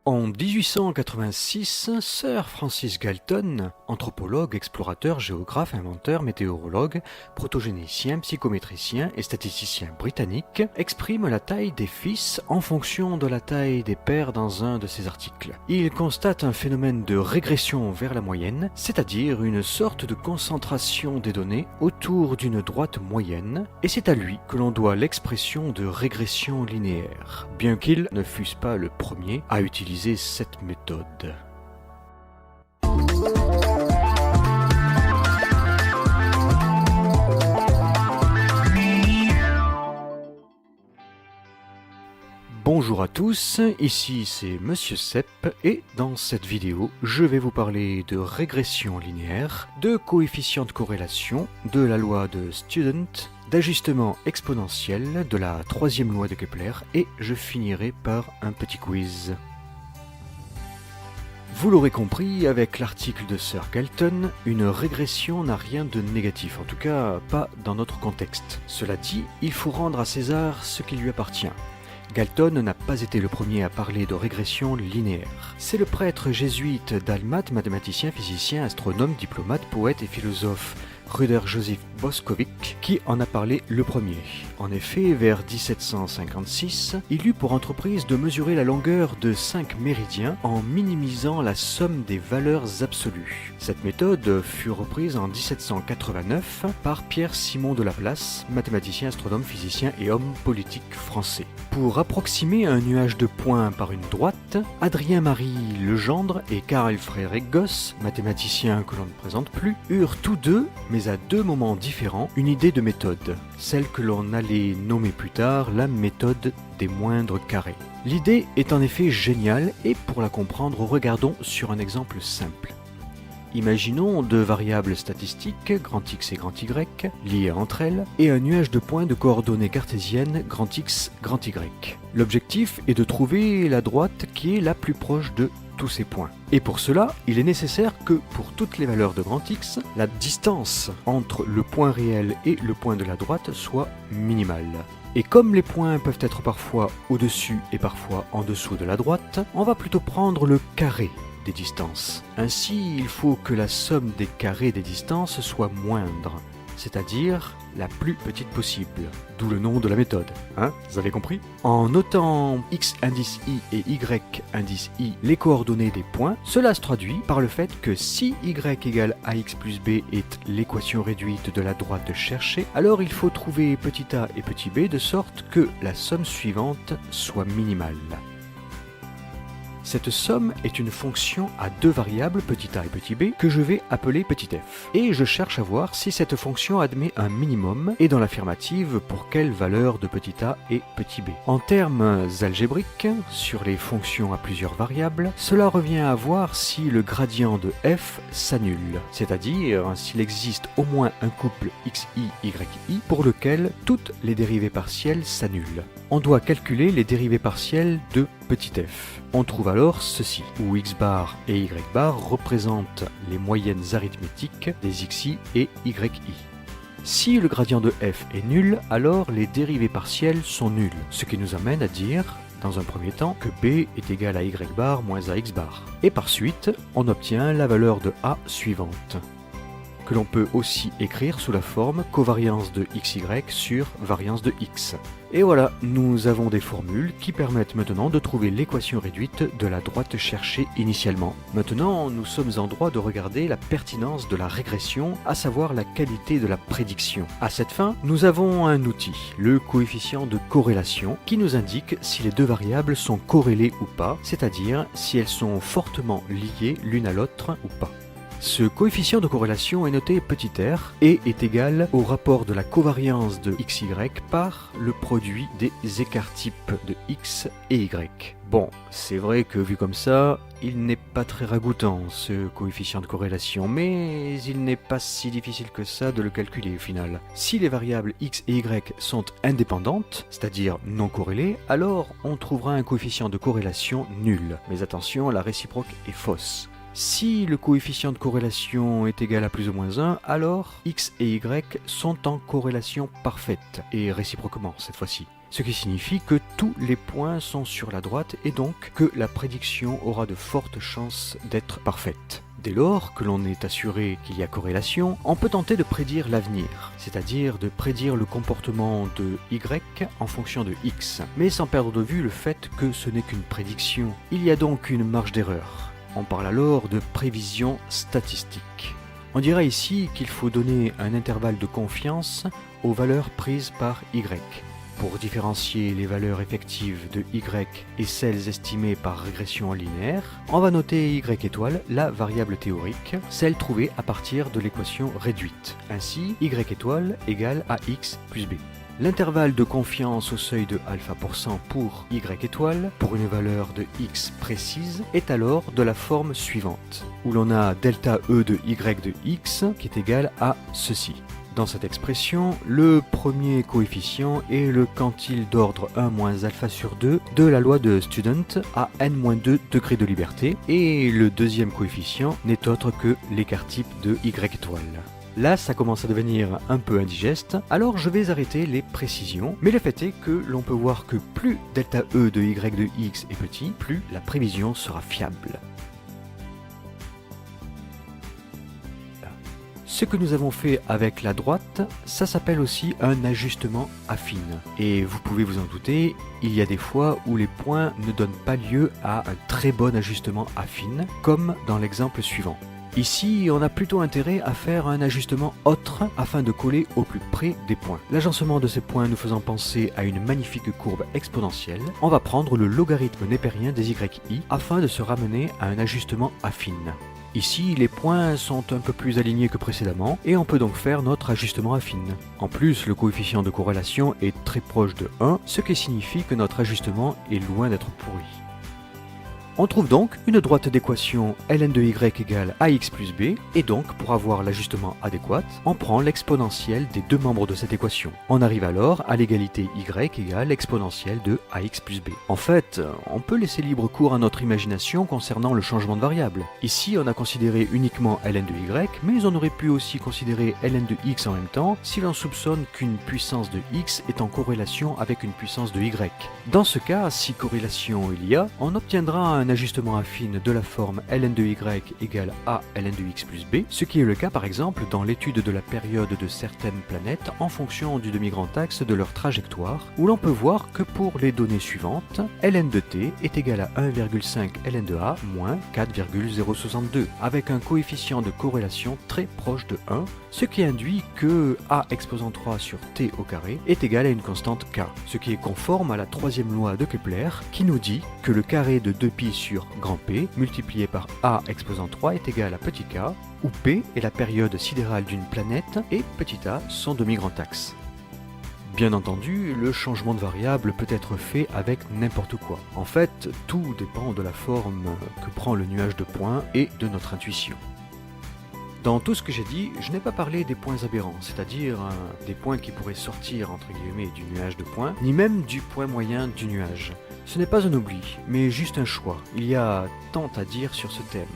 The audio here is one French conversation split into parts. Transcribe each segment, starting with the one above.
En 1886, Sir Francis Galton, anthropologue, explorateur, géographe, inventeur, météorologue, protogénicien, psychométricien et statisticien britannique, exprime la taille des fils en fonction de la taille des pères dans un de ses articles. Il constate un phénomène de régression vers la moyenne, c'est-à-dire une sorte de concentration des données autour d'une droite moyenne, et c'est à lui que l'on doit l'expression de régression linéaire, bien qu'il ne fût pas le premier à utiliser cette méthode. Bonjour à tous, ici c'est Monsieur Sepp et dans cette vidéo je vais vous parler de régression linéaire, de coefficient de corrélation, de la loi de Student, d'ajustement exponentiel, de la troisième loi de Kepler et je finirai par un petit quiz. Vous l'aurez compris, avec l'article de Sir Galton, une régression n'a rien de négatif, en tout cas pas dans notre contexte. Cela dit, il faut rendre à César ce qui lui appartient. Galton n'a pas été le premier à parler de régression linéaire. C'est le prêtre jésuite dalmate, mathématicien, physicien, astronome, diplomate, poète et philosophe Ruder Joseph Boskovic qui en a parlé le premier. En effet, vers 1756, il eut pour entreprise de mesurer la longueur de 5 méridiens en minimisant la somme des valeurs absolues. Cette méthode fut reprise en 1789 par Pierre-Simon de Laplace, mathématicien, astronome, physicien et homme politique français. Pour approximer un nuage de points par une droite, Adrien-Marie Legendre et Carl Friedrich Gauss, mathématiciens que l'on ne présente plus, eurent tous deux, mais à deux moments différents, une idée de méthode, celle que l'on allait nommer plus tard la méthode des moindres carrés. L'idée est en effet géniale et pour la comprendre, regardons sur un exemple simple. Imaginons deux variables statistiques, grand X et grand Y, liées entre elles, et un nuage de points de coordonnées cartésiennes, grand X, grand Y. L'objectif est de trouver la droite qui est la plus proche de tous ces points. Et pour cela, il est nécessaire que, pour toutes les valeurs de grand X, la distance entre le point réel et le point de la droite soit minimale. Et comme les points peuvent être parfois au-dessus et parfois en dessous de la droite, on va plutôt prendre le carré des distances. Ainsi, il faut que la somme des carrés des distances soit moindre, c'est-à-dire la plus petite possible, d'où le nom de la méthode, vous avez compris? En notant x indice i et y indice i les coordonnées des points, cela se traduit par le fait que si y égale ax plus b est l'équation réduite de la droite cherchée, alors il faut trouver petit a et petit b de sorte que la somme suivante soit minimale. Cette somme est une fonction à deux variables, petit a et petit b, que je vais appeler petit f. Et je cherche à voir si cette fonction admet un minimum, et dans l'affirmative, pour quelle valeur de petit a et petit b. En termes algébriques, sur les fonctions à plusieurs variables, cela revient à voir si le gradient de f s'annule, c'est-à-dire s'il existe au moins un couple xi, yi, pour lequel toutes les dérivées partielles s'annulent. On doit calculer les dérivées partielles de petit f. On trouve alors ceci, où x bar et y bar représentent les moyennes arithmétiques des xi et yi. Si le gradient de f est nul, alors les dérivées partielles sont nulles, ce qui nous amène à dire, dans un premier temps, que b est égal à y bar moins ax bar. Et par suite, on obtient la valeur de a suivante, que l'on peut aussi écrire sous la forme covariance de xy sur variance de x. Et voilà, nous avons des formules qui permettent maintenant de trouver l'équation réduite de la droite cherchée initialement. Maintenant, nous sommes en droit de regarder la pertinence de la régression, à savoir la qualité de la prédiction. À cette fin, nous avons un outil, le coefficient de corrélation, qui nous indique si les deux variables sont corrélées ou pas, c'est-à-dire si elles sont fortement liées l'une à l'autre ou pas. Ce coefficient de corrélation est noté petit r et est égal au rapport de la covariance de xy par le produit des écarts-types de x et y. Bon, c'est vrai que vu comme ça, il n'est pas très ragoûtant ce coefficient de corrélation, mais il n'est pas si difficile que ça de le calculer au final. Si les variables x et y sont indépendantes, c'est-à-dire non corrélées, alors on trouvera un coefficient de corrélation nul. Mais attention, la réciproque est fausse. Si le coefficient de corrélation est égal à plus ou moins 1, alors x et y sont en corrélation parfaite, et réciproquement cette fois-ci. ce qui signifie que tous les points sont sur la droite et donc que la prédiction aura de fortes chances d'être parfaite. Dès lors que l'on est assuré qu'il y a corrélation, on peut tenter de prédire l'avenir, c'est-à-dire de prédire le comportement de Y en fonction de X, mais sans perdre de vue le fait que ce n'est qu'une prédiction. Il y a donc une marge d'erreur. On parle alors de prévision statistique. On dira ici qu'il faut donner un intervalle de confiance aux valeurs prises par Y. Pour différencier les valeurs effectives de Y et celles estimées par régression linéaire, on va noter Y étoile, la variable théorique, celle trouvée à partir de l'équation réduite. Ainsi, Y étoile égale AX plus B. L'intervalle de confiance au seuil de α% pour Y étoile, pour une valeur de X précise, est alors de la forme suivante, où l'on a delta E de Y de X qui est égal à ceci. Dans cette expression, le premier coefficient est le quantile d'ordre 1 moins alpha sur 2 de la loi de Student à n-2 degrés de liberté, et le deuxième coefficient n'est autre que l'écart type de Y étoile. Là, ça commence à devenir un peu indigeste, alors je vais arrêter les précisions, mais le fait est que l'on peut voir que plus delta E de Y de X est petit, plus la prévision sera fiable. Ce que nous avons fait avec la droite, ça s'appelle aussi un ajustement affine. Et vous pouvez vous en douter, il y a des fois où les points ne donnent pas lieu à un très bon ajustement affine, comme dans l'exemple suivant. Ici, on a plutôt intérêt à faire un ajustement autre afin de coller au plus près des points. L'agencement de ces points nous faisant penser à une magnifique courbe exponentielle, on va prendre le logarithme népérien des YI afin de se ramener à un ajustement affine. Ici, les points sont un peu plus alignés que précédemment et on peut donc faire notre ajustement affine. En plus, le coefficient de corrélation est très proche de 1, ce qui signifie que notre ajustement est loin d'être pourri. On trouve donc une droite d'équation ln de y égale ax plus b, et donc pour avoir l'ajustement adéquat, on prend l'exponentielle des deux membres de cette équation. On arrive alors à l'égalité y égale l'exponentielle de ax plus b. En fait, on peut laisser libre cours à notre imagination concernant le changement de variable. Ici, on a considéré uniquement ln de y, mais on aurait pu aussi considérer ln de x en même temps si l'on soupçonne qu'une puissance de x est en corrélation avec une puissance de y. Dans ce cas, si corrélation il y a, on obtiendra un ajustement affine de la forme ln de y égale a ln de x plus b, ce qui est le cas par exemple dans l'étude de la période de certaines planètes en fonction du demi-grand axe de leur trajectoire, où l'on peut voir que pour les données suivantes, ln de t est égal à 1,5 ln de a moins 4,062, avec un coefficient de corrélation très proche de 1, ce qui induit que a exposant 3 sur t au carré est égal à une constante k, ce qui est conforme à la troisième loi de Kepler qui nous dit que le carré de 2π sur grand P multiplié par a exposant 3 est égal à petit k, où P est la période sidérale d'une planète et petit a son demi-grand axe. Bien entendu, le changement de variable peut être fait avec n'importe quoi. En fait, tout dépend de la forme que prend le nuage de points et de notre intuition. Dans tout ce que j'ai dit, je n'ai pas parlé des points aberrants, c'est-à-dire des points qui pourraient sortir entre guillemets du nuage de points, ni même du point moyen du nuage. Ce n'est pas un oubli, mais juste un choix. Il y a tant à dire sur ce thème.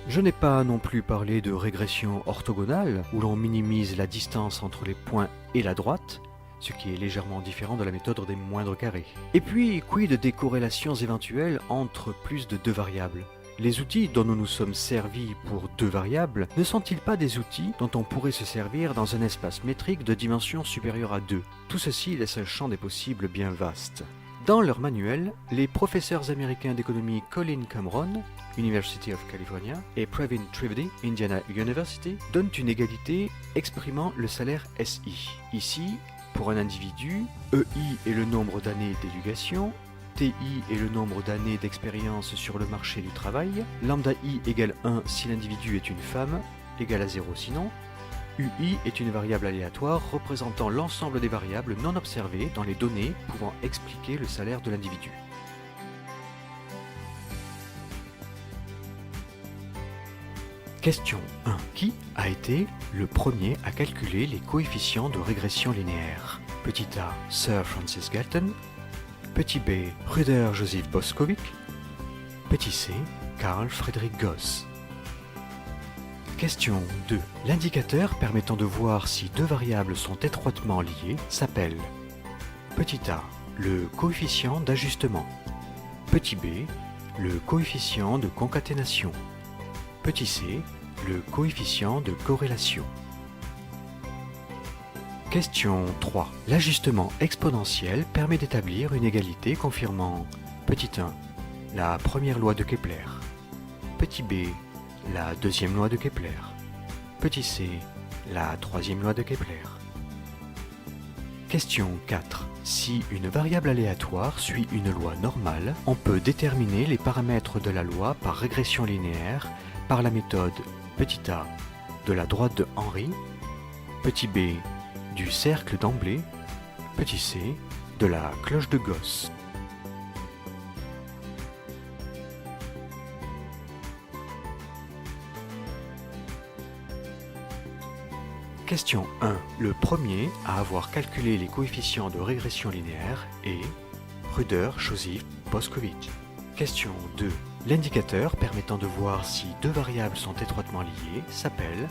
Je n'ai pas non plus parlé de régression orthogonale, où l'on minimise la distance entre les points et la droite, ce qui est légèrement différent de la méthode des moindres carrés. Et puis, quid des corrélations éventuelles entre plus de deux variables ? Les outils dont nous nous sommes servis pour deux variables ne sont-ils pas des outils dont on pourrait se servir dans un espace métrique de dimension supérieure à 2 ? Tout ceci laisse un champ des possibles bien vaste. Dans leur manuel, les professeurs américains d'économie Colin Cameron, University of California, et Pravin Trivedi, Indiana University, donnent une égalité exprimant le salaire SI. Ici, pour un individu, EI est le nombre d'années d'éducation, TI est le nombre d'années d'expérience sur le marché du travail, lambda I égale 1 si l'individu est une femme, égale à 0 sinon, UI est une variable aléatoire représentant l'ensemble des variables non observées dans les données pouvant expliquer le salaire de l'individu. Question 1. Qui a été le premier à calculer les coefficients de régression linéaire ? Petit a, Sir Francis Galton. Petit b, Rüder Joseph Boskovic. Petit c, Carl Friedrich Gauss. Question 2. L'indicateur permettant de voir si deux variables sont étroitement liées s'appelle petit a, le coefficient d'ajustement. Petit b, le coefficient de concaténation. Petit c, le coefficient de corrélation. Question 3. L'ajustement exponentiel permet d'établir une égalité confirmant petit 1, la première loi de Kepler. Petit b, la deuxième loi de Kepler. Petit c, la troisième loi de Kepler. Question 4. Si une variable aléatoire suit une loi normale, on peut déterminer les paramètres de la loi par régression linéaire par la méthode petit a de la droite de Henry, petit b du cercle d'emblée, petit c de la cloche de Gauss. Question 1. Le premier à avoir calculé les coefficients de régression linéaire est Ruder, Joseph, Boscovich. Question 2. L'indicateur permettant de voir si deux variables sont étroitement liées s'appelle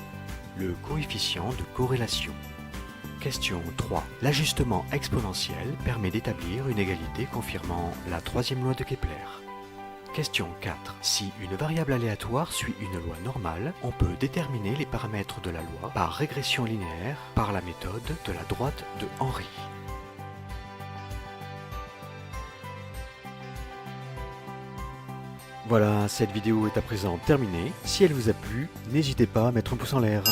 le coefficient de corrélation. Question 3. L'ajustement exponentiel permet d'établir une égalité confirmant la troisième loi de Kepler. Question 4. Si une variable aléatoire suit une loi normale, on peut déterminer les paramètres de la loi par régression linéaire par la méthode de la droite de Henry. Voilà, cette vidéo est à présent terminée. Si elle vous a plu, n'hésitez pas à mettre un pouce en l'air.